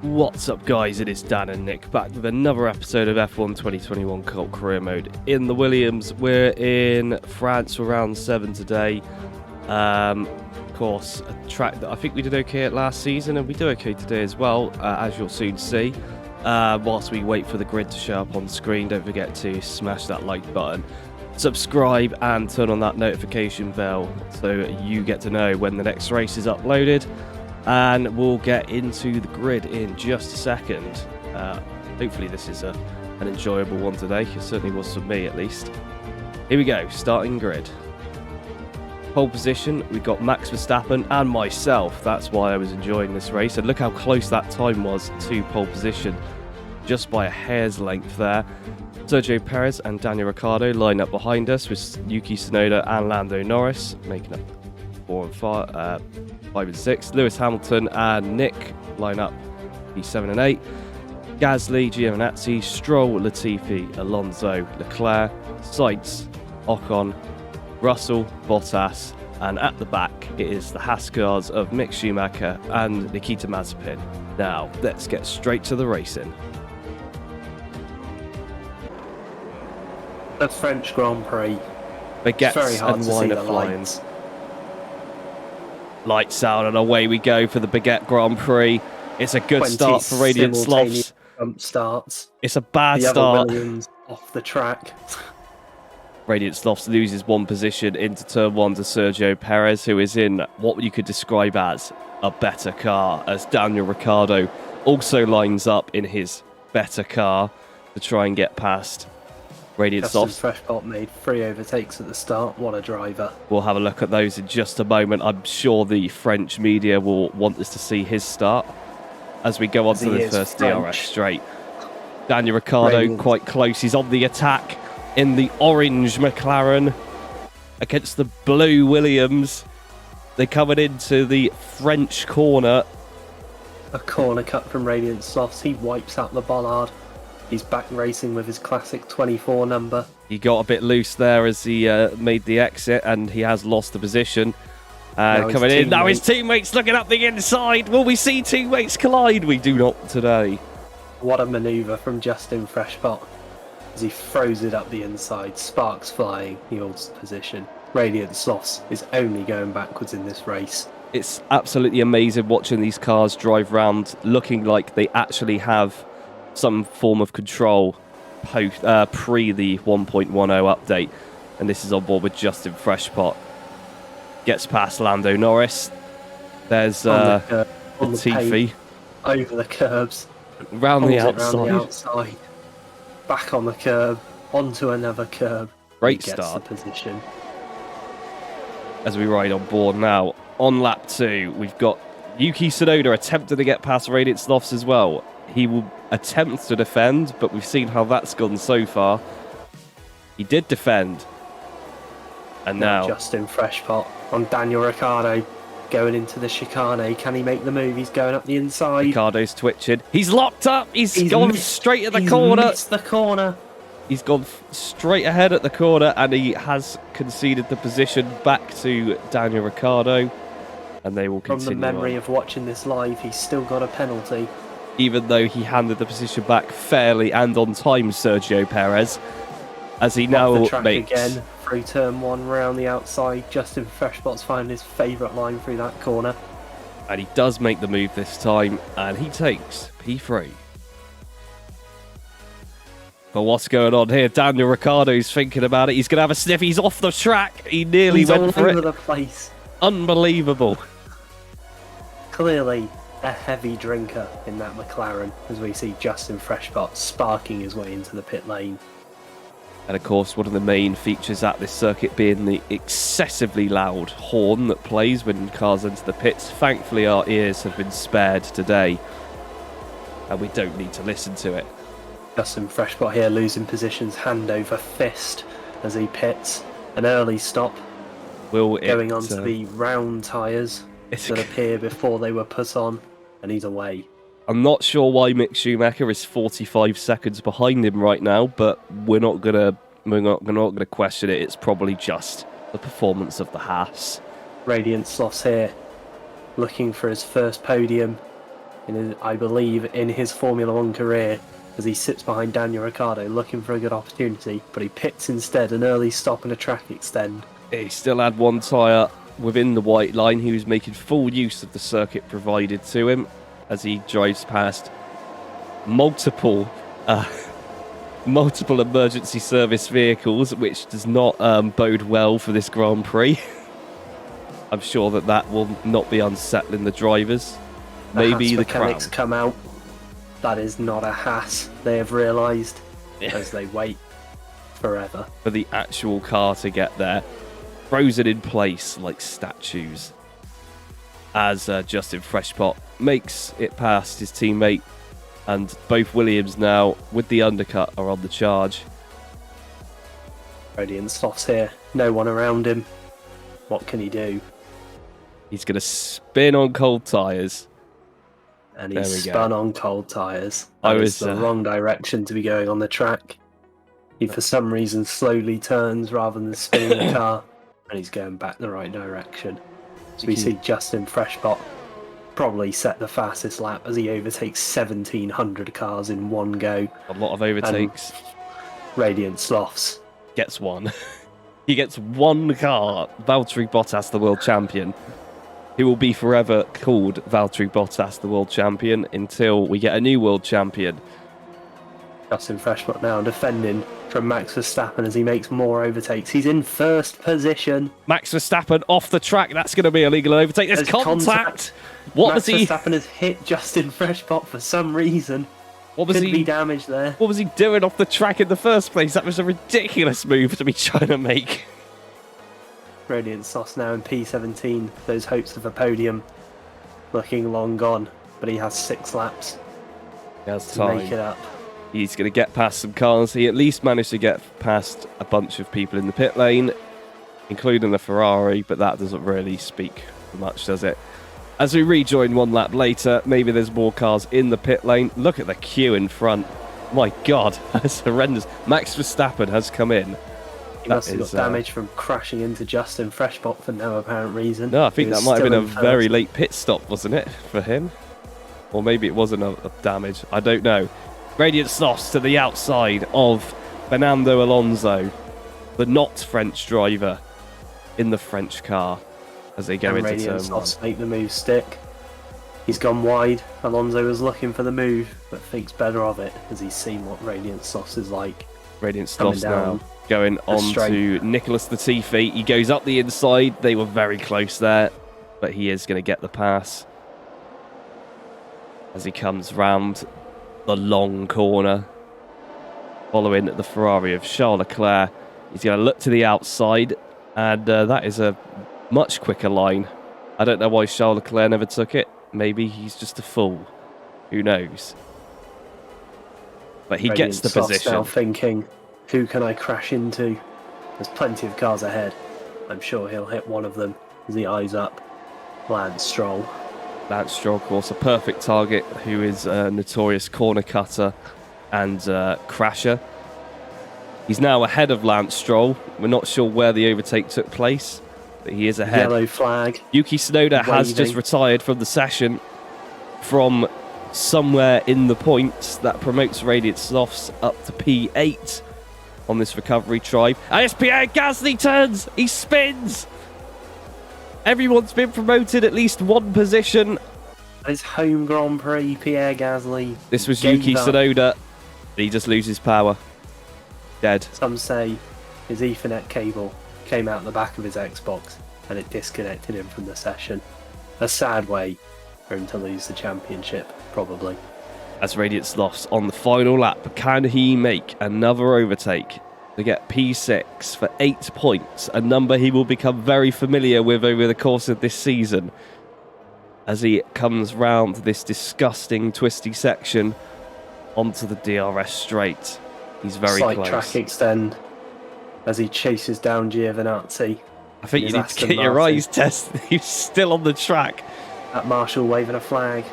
What's up, guys? It is Dan and Nick back with another episode of F1 2021 Cult Career Mode in the Williams. We're in France for round 7 today. Of course, a track that I think we did okay at last season, and we do okay today as well, as you'll soon see. Whilst we wait for the grid to show up on screen, don't forget to smash that like button, subscribe, and turn on that notification bell so you get to know when the next race is uploaded. And we'll get into the grid in just a second. Hopefully this is an enjoyable one today. It certainly was for me, at least. Here we go, starting grid. Pole position, we've got Max Verstappen and myself. That's why I was enjoying this race. And look how close that time was to pole position. Just by a hair's length there. Sergio Perez and Daniel Ricciardo line up behind us with Yuki Tsunoda and Lando Norris making up 4 and 5 and 6. Lewis Hamilton and Nick line up P7 and 8. Gasly, Giovinazzi, Stroll, Latifi, Alonso, Leclerc, Sainz, Ocon, Russell, Bottas, and at the back it is the Haas cars of Mick Schumacher and Nikita Mazepin. Now let's get straight to the racing. The French Grand Prix. Baguettes and wine are flying. Lights out and away we go for the Baguette Grand Prix. It's a good start for Radiant Slothz. Starts. It's a bad the start. Other Williams off the track. Radiant Slothz loses one position into turn 1 to Sergio Perez, who is in what you could describe as a better car, as Daniel Ricciardo also lines up in his better car to try and get past Radiant Slothz. Freshpot made 3 overtakes at the start. What a driver. We'll have a look at those in just a moment. I'm sure the French media will want us to see his start as we go on to the first DRS straight. Daniel Ricciardo quite close. He's on the attack in the orange McLaren against the blue Williams. They're coming into the French corner. A corner cut from Radiant Slothz. He wipes out the bollard. He's back racing with his classic 24 number. He got a bit loose there as he made the exit, and he has lost the position. Coming in, now his teammates looking up the inside. Will we see teammates collide? We do not today. What a manoeuvre from Justin Freshpot as he throws it up the inside. Sparks flying, he holds the position. Radiant Slothz is only going backwards in this race. It's absolutely amazing watching these cars drive round looking like they actually have some form of control pre the 1.10 update, and this is on board with Justin Freshpot. Gets past Lando Norris. There's Latifi over the curbs, round the outside, back on the curb, onto another curb. Great start. The position. As we ride on board now, on lap 2, we've got Yuki Tsunoda attempting to get past Radiant Slothz as well. He will attempt to defend, but we've seen how that's gone so far. He did defend. And now Justin Freshpot on Daniel Ricciardo going into the chicane. Can he make the move? He's going up the inside. Ricciardo's twitching. He's locked up. He's gone straight at the corner. He's missed the corner. He's gone straight ahead at the corner, and he has conceded the position back to Daniel Ricciardo. And they will continue. From the memory of watching this live, he's still got a penalty. Even though he handed the position back fairly and on time, Sergio Perez, as he now the track makes again through turn 1 round the outside. Justin Freshpot's finding his favourite line through that corner, and he does make the move this time, and he takes P3. But what's going on here? Daniel Ricciardo's thinking about it. He's going to have a sniff. He's off the track. He nearly went for it. He's all over the place. Unbelievable. Clearly a heavy drinker in that McLaren, as we see Justin Freshpot sparking his way into the pit lane. And of course, one of the main features at this circuit being the excessively loud horn that plays when cars enter the pits. Thankfully, our ears have been spared today, and we don't need to listen to it. Justin Freshpot here losing positions hand over fist as he pits. An early stop. Going on to the round tyres that appear before they were put on, and he's away. I'm not sure why Mick Schumacher is 45 seconds behind him right now, but we're not gonna question it. It's probably just the performance of the Haas. Radiant Slothz here, looking for his first podium I believe, in his Formula 1 career, as he sits behind Daniel Ricciardo looking for a good opportunity, but he pits instead, an early stop and a track extend. He still had one tyre within the white line. He was making full use of the circuit provided to him as he drives past multiple emergency service vehicles, which does not bode well for this Grand Prix. I'm sure that will not be unsettling the drivers. Maybe the mechanics come out. That is not a Haas, they have realised, as they wait forever for the actual car to get there, frozen in place like statues, as Justin Freshpot makes it past his teammate, and both Williams now, with the undercut, are on the charge. Radiant Slothz here, no one around him. What can he do? He's going to spin on cold tyres. And he's spun on cold tyres. That was the wrong direction to be going on the track. He, for some reason, slowly turns rather than spinning the car, and he's going back the right direction. So we see Justin Freshpot probably set the fastest lap as he overtakes 1,700 cars in one go. A lot of overtakes. And Radiant Slothz gets one. He gets one car. Valtteri Bottas, the world champion. He will be forever called Valtteri Bottas, the world champion, until we get a new world champion. Justin Freshpot now defending from Max Verstappen as he makes more overtakes. He's in first position. Max Verstappen off the track. That's going to be a legal overtake. There's contact. Max Verstappen has hit Justin Freshpot for some reason. Could be damage there. What was he doing off the track in the first place? That was a ridiculous move to be trying to make. Radiant Slothz now in P17. Those hopes of a podium looking long gone, but he has 6 laps to make it up. He's going to get past some cars. He at least managed to get past a bunch of people in the pit lane, including the Ferrari, but that doesn't really speak for much, does it? As we rejoin one lap later, maybe there's more cars in the pit lane. Look at the queue in front. My God, that's horrendous. Max Verstappen has come in. He must have got damage from crashing into Justin Freshpot for no apparent reason. No, I think that might have been a very late pit stop, wasn't it, for him? Or maybe it wasn't a damage. I don't know. Radiant Slothz to the outside of Fernando Alonso, the not French driver in the French car, as they go into turn 1. Slothz make the move stick. He's gone wide. Alonso was looking for the move, but thinks better of it as he's seen what Radiant Slothz is like. Radiant Slothz now going on to Nicholas Latifi. He goes up the inside. They were very close there, but he is going to get the pass as he comes round the long corner, following the Ferrari of Charles Leclerc. He's going to look to the outside, and that is a much quicker line. I don't know why Charles Leclerc never took it. Maybe he's just a fool. Who knows? But he gets the position. Now thinking, who can I crash into? There's plenty of cars ahead. I'm sure he'll hit one of them as he eyes up Lance Stroll. Lance Stroll, of course, a perfect target, who is a notorious corner cutter and crasher. He's now ahead of Lance Stroll. We're not sure where the overtake took place, but he is ahead. Yellow flag. Yuki Tsunoda has just retired from the session from somewhere in the points. That promotes Radiant Slothz up to P8 on this recovery drive. And it's Pierre Gasly turns. He spins. Everyone's been promoted at least one position. His home Grand Prix, Pierre Gasly. This was Yuki Tsunoda. He just loses power. Dead. Some say his Ethernet cable came out the back of his Xbox and it disconnected him from the session. A sad way for him to lose the championship, probably. As Radiant Slothz on the final lap, can he make another overtake to get P6 for 8 points, a number he will become very familiar with over the course of this season as he comes round this disgusting twisty section onto the DRS straight. He's very close. Track extend as he chases down Giovinazzi. I think you need to get your eyes tested. He's still on the track. That marshal waving a flag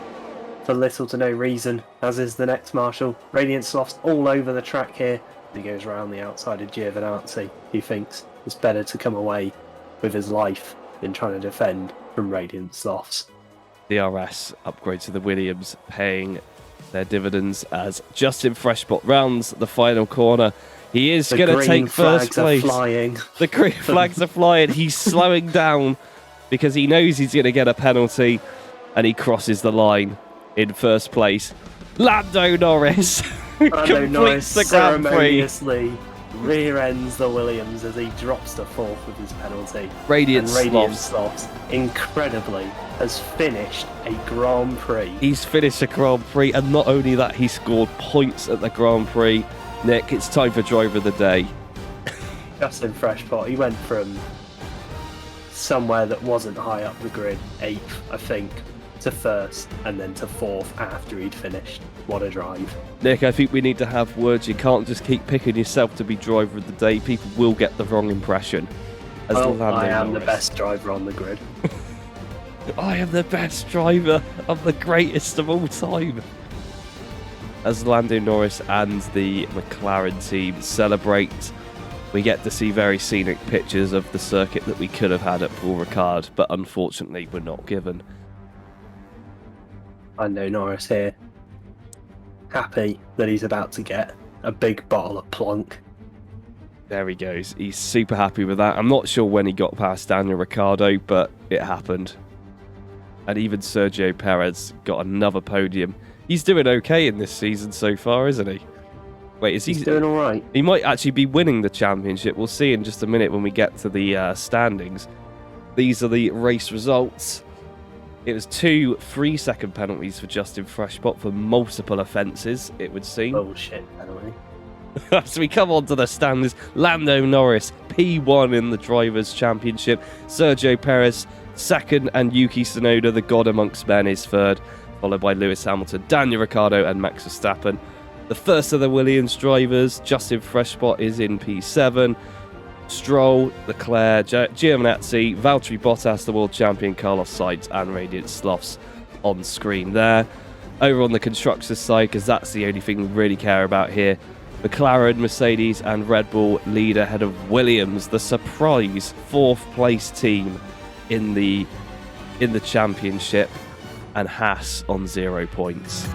for little to no reason, as is the next marshal. Radiant Slothz all over the track here. He goes around the outside of Giovinazzi. He thinks it's better to come away with his life than trying to defend from Radiant Slothz. DRS upgrade to the Williams, paying their dividends as Justin Freshbot rounds the final corner. He is going to take first place. The green flags are flying. He's slowing down because he knows he's going to get a penalty, and he crosses the line in first place. Lando Norris completes the Grand Prix. Rear ends the Williams as he drops to fourth with his penalty. Radiant Slothz, incredibly, has finished a Grand Prix. He's finished a Grand Prix, and not only that, he scored points at the Grand Prix. Nick, it's time for Driver of the Day. Justin Freshbot, he went from somewhere that wasn't high up the grid, 8th, I think, to first, and then to fourth after he'd finished. What a drive. Nick, I think we need to have words. You can't just keep picking yourself to be Driver of the Day. People will get the wrong impression. I am the best driver on the grid. I am the best driver. I'm the greatest of all time. As Lando Norris and the McLaren team celebrate, we get to see very scenic pictures of the circuit that we could have had at Paul Ricard, but unfortunately we're not given. Lando Norris here, happy that he's about to get a big bottle of plonk. There he goes. He's super happy with that. I'm not sure when he got past Daniel Ricciardo, but it happened. And even Sergio Perez got another podium. He's doing okay in this season so far, isn't he? Wait, he's doing all right? He might actually be winning the championship. We'll see in just a minute when we get to the standings. These are the race results. It was 2 3-second penalties for Justin Freshbot for multiple offences, it would seem. Bullshit penalty. So we come on to the standings. Lando Norris, P1 in the Drivers' Championship. Sergio Perez, 2nd, and Yuki Tsunoda, the god amongst men, is 3rd, followed by Lewis Hamilton, Daniel Ricciardo, and Max Verstappen. The first of the Williams drivers, Justin Freshbot, is in P7. Stroll, Leclerc, Giovinazzi, Valtteri Bottas, the world champion, Carlos Sainz, and Radiant Slothz on screen there. Over on the constructors' side, because that's the only thing we really care about here, McLaren, Mercedes, and Red Bull lead ahead of Williams, the surprise 4th place team in the championship, and Haas on 0 points.